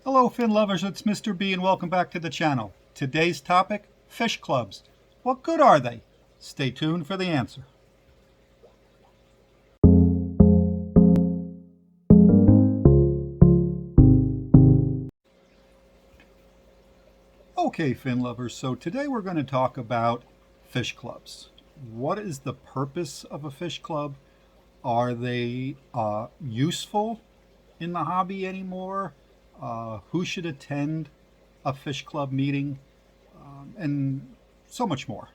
Hello, fin lovers. It's Mr. B, and welcome back to the channel. Today's topic, fish clubs. What good are they? Stay tuned for the answer. Okay, fin lovers. So today we're going to talk about fish clubs. What is the purpose of a fish club? Are they useful in the hobby anymore? Who should attend a fish club meeting? And so much more.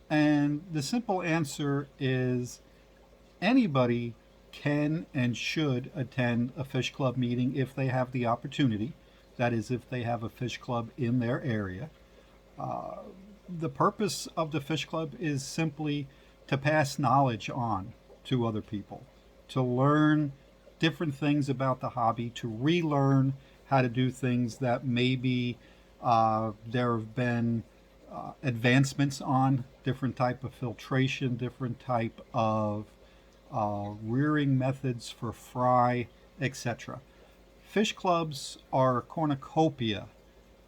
And the simple answer is anybody can and should attend a fish club meeting if they have the opportunity. That is, if they have a fish club in their area. The purpose of the fish club is simply to pass knowledge on to other people, to learn different things about the hobby, to relearn how to do things that maybe there have been advancements on, different type of filtration, different type of rearing methods for fry, etc. Fish clubs are a cornucopia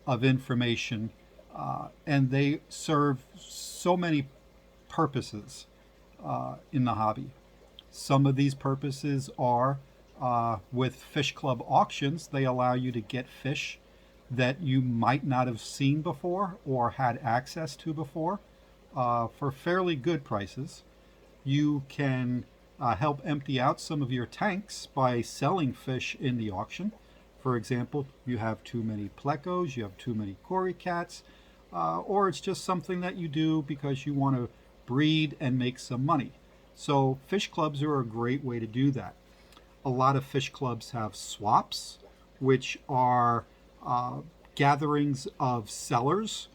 of information, and they serve so many purposes in the hobby. Some of these purposes are with fish club auctions, they allow you to get fish that you might not have seen before or had access to before for fairly good prices. You can help empty out some of your tanks by selling fish in the auction. For example, you have too many plecos, you have too many cory cats, or it's just something that you do because you want to breed and make some money. So fish clubs are a great way to do that. A lot of fish clubs have swaps, which are gatherings of sellers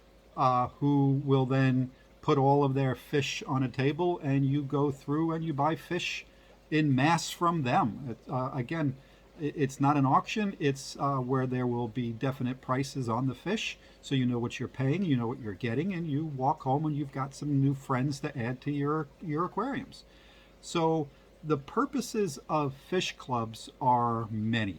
who will then put all of their fish on a table, and you go through and you buy fish in mass from them. Again, it's not an auction. It's where there will be definite prices on the fish, so you know what you're paying, you know what you're getting, and you walk home and you've got some new friends to add to your aquariums. So the purposes of fish clubs are many.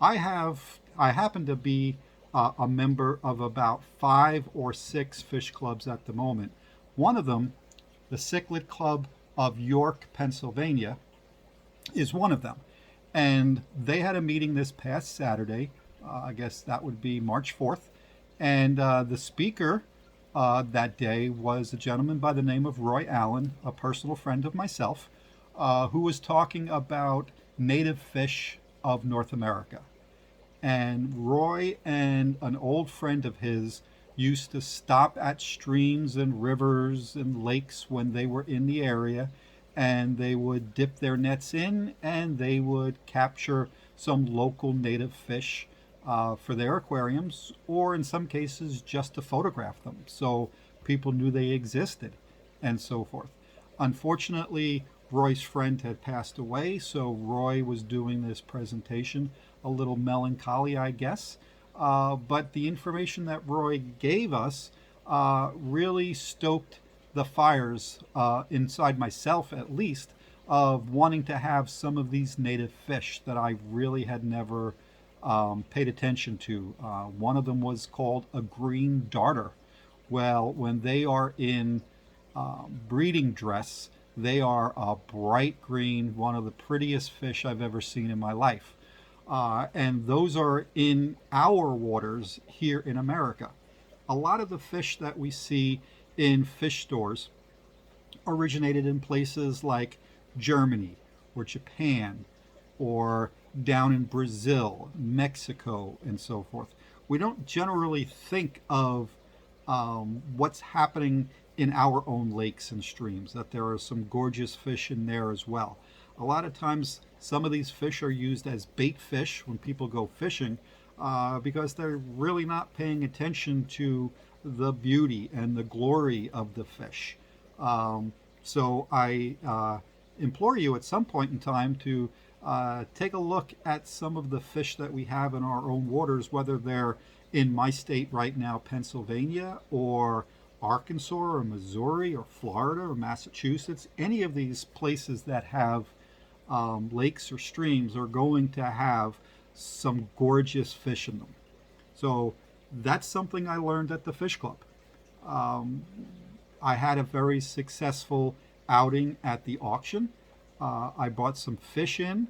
I happen to be a member of about 5 or 6 fish clubs at the moment. One of them, the Cichlid Club of York, Pennsylvania, is one of them. And they had a meeting this past Saturday. I guess that would be March 4th. And the speaker that day was a gentleman by the name of Roy Allen, a personal friend of myself, who was talking about native fish of North America. And Roy and an old friend of his used to stop at streams and rivers and lakes when they were in the area, and they would dip their nets in and they would capture some local native fish for their aquariums, or in some cases just to photograph them so people knew they existed and so forth. Unfortunately, Roy's friend had passed away, so Roy was doing this presentation a little melancholy, I guess. But the information that Roy gave us really stoked the fires inside myself, at least, of wanting to have some of these native fish that I really had never paid attention to. One of them was called a green darter. Well, when they are in breeding dress, they are a bright green, one of the prettiest fish I've ever seen in my life. And those are in our waters here in America. A lot of the fish that we see in fish stores originated in places like Germany or Japan or down in Brazil, Mexico, and so forth. We don't generally think of what's happening in our own lakes and streams, that there are some gorgeous fish in there as well. A lot of times, some of these fish are used as bait fish when people go fishing because they're really not paying attention to the beauty and the glory of the fish. So I implore you at some point in time to take a look at some of the fish that we have in our own waters, whether they're in my state right now, Pennsylvania, or Arkansas, or Missouri, or Florida, or Massachusetts. Any of these places that have lakes or streams are going to have some gorgeous fish in them. So that's something I learned at the fish club. I had a very successful outing at the auction. I bought some fish in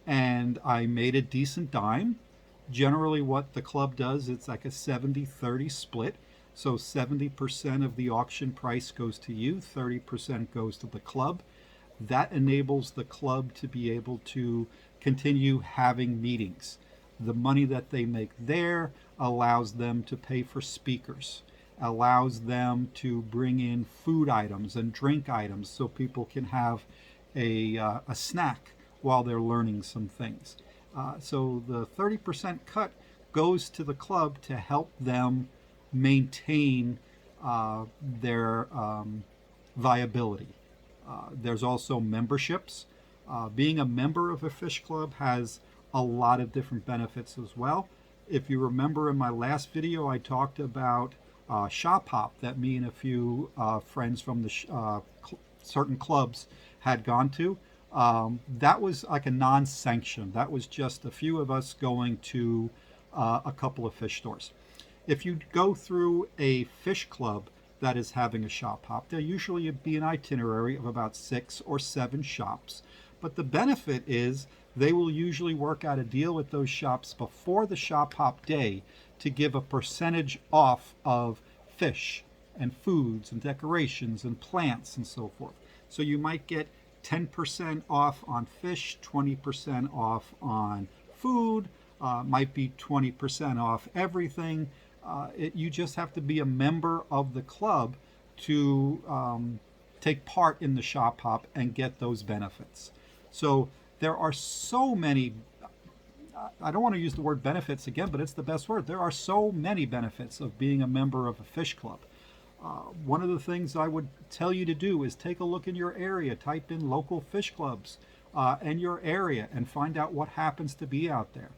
and I made a decent dime. Generally, what the club does, it's like a 70-30 split. So 70% of the auction price goes to you, 30% goes to the club. That enables the club to be able to continue having meetings. The money that they make there allows them to pay for speakers, allows them to bring in food items and drink items so people can have a snack while they're learning some things. So the 30% cut goes to the club to help them maintain their viability. There's also memberships. Being a member of a fish club has a lot of different benefits as well. If you remember in my last video, I talked about shop hop that me and a few friends from the certain clubs had gone to. That was like a non-sanctioned. That was just a few of us going to a couple of fish stores. If you go through a fish club that is having a shop hop, there usually be an itinerary of about 6 or 7 shops. But the benefit is they will usually work out a deal with those shops before the shop hop day to give a percentage off of fish and foods and decorations and plants and so forth. So you might get 10% off on fish, 20% off on food, might be 20% off everything. You just have to be a member of the club to take part in the shop hop and get those benefits. So there are so many, I don't want to use the word benefits again, but it's the best word. There are so many benefits of being a member of a fish club. One of the things I would tell you to do is take a look in your area, type in local fish clubs and your area and find out what happens to be out there.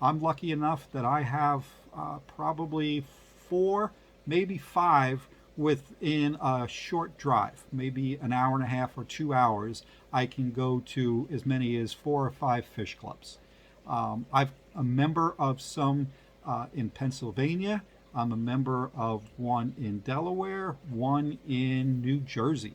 I'm lucky enough that I have probably 4, maybe 5 within a short drive, maybe an hour and a half or 2 hours. I can go to as many as 4 or 5 fish clubs. I'm a member of some in Pennsylvania. I'm a member of one in Delaware, one in New Jersey.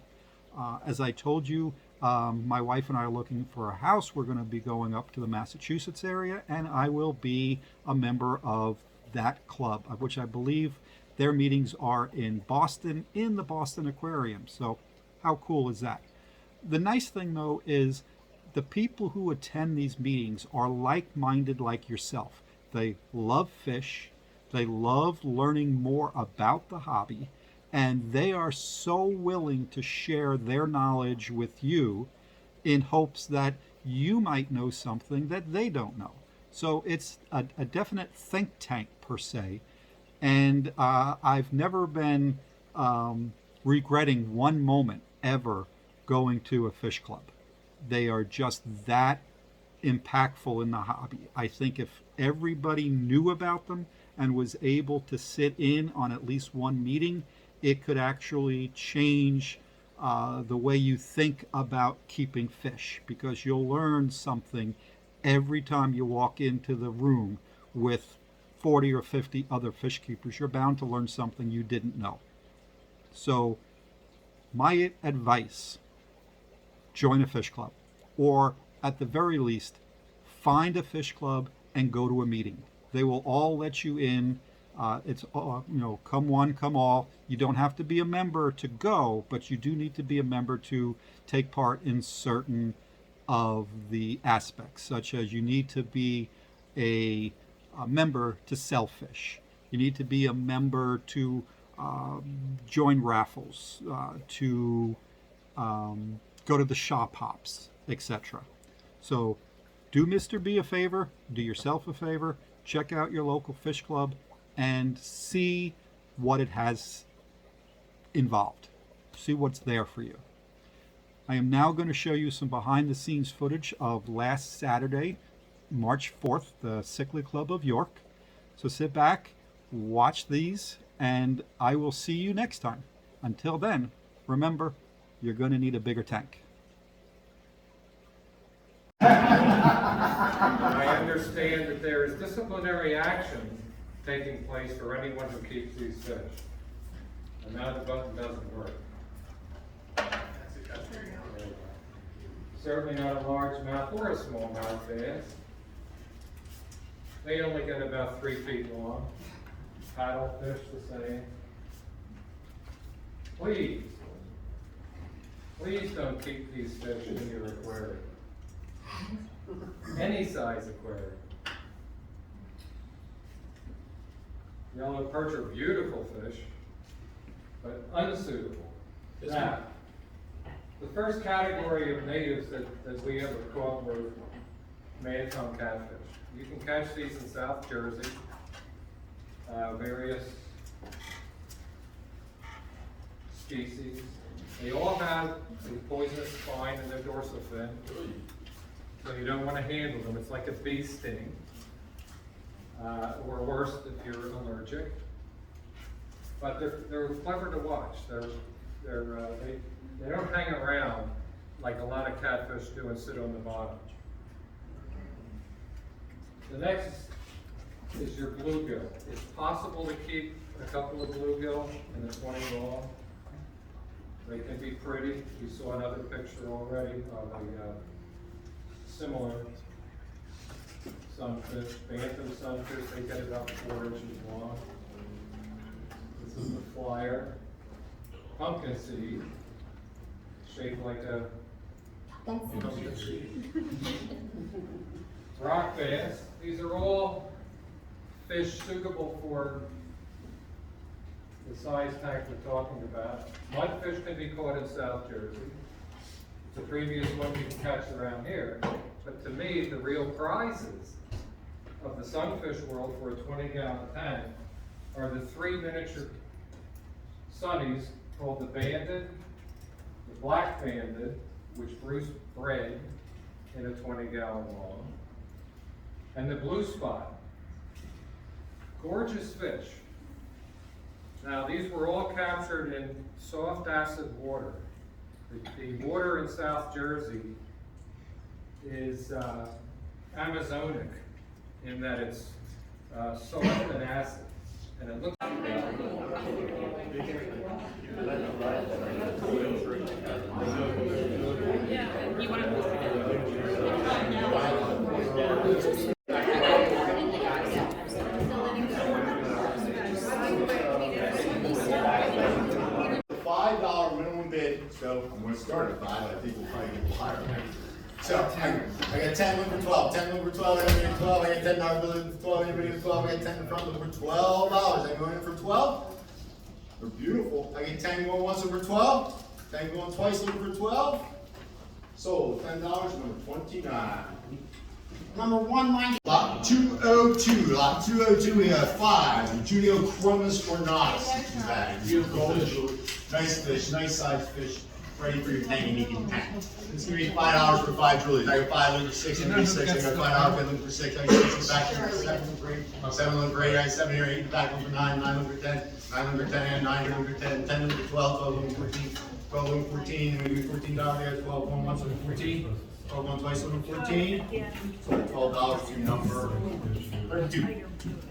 As I told you, my wife and I are looking for a house. We're going to be going up to the Massachusetts area, and I will be a member of that club, which I believe their meetings are in Boston, in the Boston Aquarium. So how cool is that? The nice thing, though, is the people who attend these meetings are like-minded like yourself. They love fish. They love learning more about the hobby, and they are so willing to share their knowledge with you in hopes that you might know something that they don't know. So it's a definite think tank per se, and I've never been regretting one moment ever going to a fish club. They are just that impactful in the hobby. I think if everybody knew about them and was able to sit in on at least one meeting, it could actually change the way you think about keeping fish, because you'll learn something every time you walk into the room with 40 or 50 other fish keepers. You're bound to learn something you didn't know. So my advice, join a fish club, or at the very least, find a fish club and go to a meeting. They will all let you in. It's come one, come all. You don't have to be a member to go, but you do need to be a member to take part in certain of the aspects, such as you need to be a member to sell fish. You need to be a member to join raffles, to go to the shop hops, etc. So do Mr. B a favor, do yourself a favor, check out your local fish club and see what it has involved. See what's there for you. I am now going to show you some behind the scenes footage of last Saturday, March 4th, the Cichlid Club of York. So sit back, watch these, and I will see you next time. Until then, remember, you're going to need a bigger tank. I understand. understand that there is disciplinary action taking place for anyone who keeps these fish. And now the button doesn't work. Certainly not a largemouth or a smallmouth bass. They only get about 3 feet long. Paddlefish the same. Please don't keep these fish in your aquarium. Any size aquarium. Yellow perch are beautiful fish, but unsuitable. Now, the first category of natives that we ever caught were mad-tongue catfish. You can catch these in South Jersey, various species. They all have a poisonous spine in their dorsal fin, so you don't want to handle them. It's like a bee sting, or worse if you're allergic. But they're clever to watch. They don't hang around like a lot of catfish do and sit on the bottom. The next is your bluegill. It's possible to keep a couple of bluegill in the 20 raw. They can be pretty. You saw another picture already of a similar sunfish, bantam sunfish. They get about 4 inches long. This is the flyer. Pumpkin seed, shaped like a pumpkin seed. Rock bass. These are all fish suitable for the size tank we're talking about. Mudfish can be caught in South Jersey. The previous one you can catch around here. But to me, the real prizes of the sunfish world for a 20-gallon tank are the 3 miniature sunnies called the banded, the black banded, which Bruce bred in a 20-gallon long, and the blue spot. Gorgeous fish. Now, these were all captured in soft acid water. The water in South Jersey is Amazonic in that it's soft and acid, and it looks You want to $5 minimum bid, so I'm going to start at 5. I think we'll probably get higher. So I got 10 looking for 12, 10 looking for 12, anybody in 12, I got $10 looking for 12, anybody in 12, I got 10 in front looking for $12. Anyone in for 12? They're beautiful. I get 10 going once over 12, 10 going twice looking for 12. Sold $10, number 29. Number 190. Lot 202. Lot 202, we have 5. Judeo-chromis ornatus. Beautiful fish. Nice fish, nice sized fish. Ready for your tank and eating tank. It's going to be $5 for 5 jewelries. I got 5 looking for 6, I'm 6. I got $5 looking for 6. I got 6 in the back. 7 look great. 7 look great. I got 7 here, 8 in the back. 1 for 9, 9 look for 10, 9 look for 10, and 9 look for 10, 10 look for 12, 12 look for 14, 12 look for 14, and we do $14 there. 12 going once look for 14, 12 going twice look for 14. So $12 to number 32.